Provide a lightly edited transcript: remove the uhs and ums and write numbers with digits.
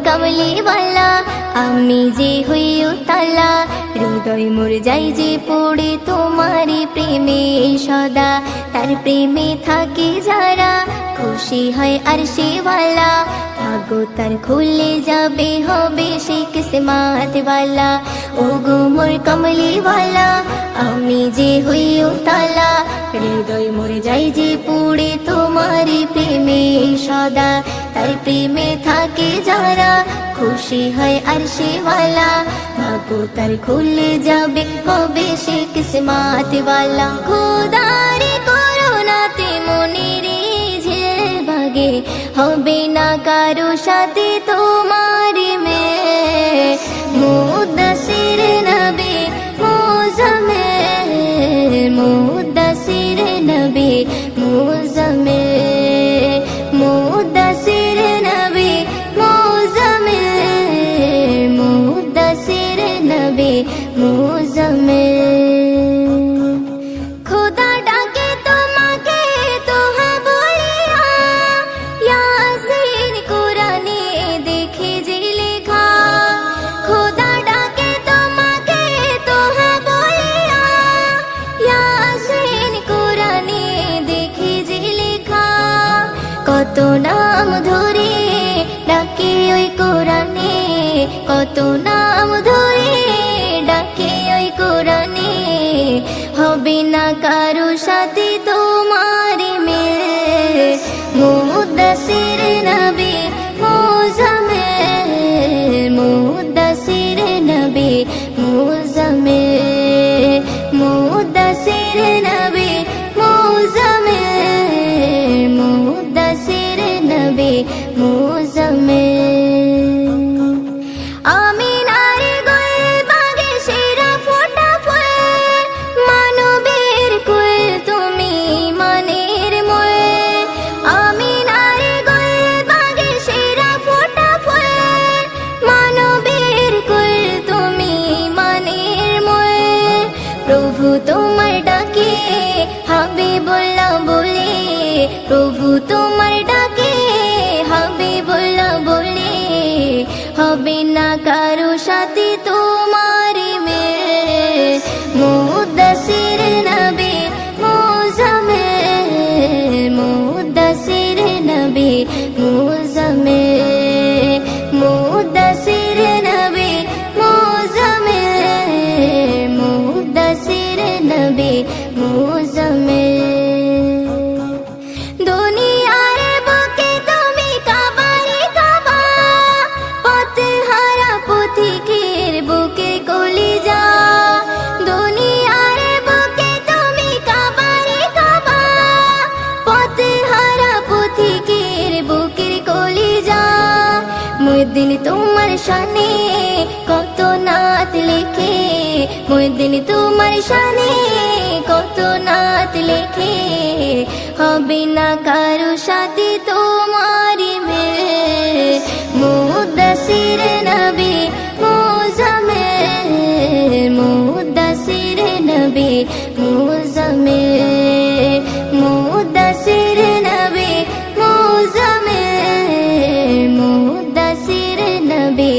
কামলিওয়ালা আমি যে হই উতালা হৃদয় মোর যাই যে পড়ে তোমারি প্রেমে সদা তার প্রেমে থাকে যারা খুশি হয় আরশেওয়ালা ভাগ্য তার খুলে যাবে হবে সে কিসমতওয়ালা ও গো মোর কামলিওয়ালা আমি যে হই উতালা হৃদয় মোর যাই যে পড়ে তোমারি প্রেমে সদা তার প্রেমে থাকে যারা খুশি হয় আরশেওয়ালা ভাগ্য তার খুলে যাবে হবে সে কিসমতওয়ালা খোদারে করুণাতে মনের ঝেল ভাগে হবে না কারো সাথে তোমার মেল মুদ্দাসির নবী মুজাম্মিল মুদ্দাসির নবী মুজাম্মিল মুদ্দাসির নবী মুজাম্মিল মুদ্দাসির নবী মুজাম্মিল খোদা ডাকে তোমাকে তোহা বলিয়া ইয়াসিন কোরআনে দেখে যে লেখা খোদা ডাকে তোমাকে তোহা বলিয়া ইয়াসিন কোরআনে দেখে যে লেখা কত নাম ধরে ডাকে ওই কোরআনে কত নাম ধরে ডাকে ওই কোরআনে হবে না কারো সাথে তোমার মিল মুদ্দাসির নবী মুজাম্মিল মুদ্দাসির নবী মুজাম্মিল মুদ্দাসির নবী মুজাম্মিল মুদ্দাসির নবী মুজাম্মিল আমিনার গোলবাগে সেরা ফোটা ফুল মানবের কুল তুমি মনের মোল আমিনার গোলবাগে সেরা ফোটা ফুল মানবের কুল তুমি মনের মোল প্রভু তোমার ডাকে হাবিবুল্লাহ বলে প্রভু তোমার ডাকে হাবিবুল্লাহ বলে হবে না কারো সাথে তোমার মিল মুদ্দাসির নবী মুজাম্মিল মুদ্দাসির নবী মুজাম্মিল মুদ্দাসির নবী মুজাম্মিল মুদ্দাসির নবী মুজাম্মিল দুনিয়ার বুকে তুমি কাবারে কাবা পথহারা পথিকের বুকে কলিজা দুনিয়ার বুকে তুমি কাবারে কাবা পথহারা পথিকের বুকের কলিজা মুদ্দিন তোমার শানে কত নাত লেখে মুদ্দিন তোমার শানে কত নাত লেখে হবে না কারো সাথে তোমার মিল মুদ্দাসির নবী মুজাম্মিল মুদ্দাসির নবী মুজাম্মিল মুদ্দাসির নবী মুজাম্মিল মুদ্দাসির নবী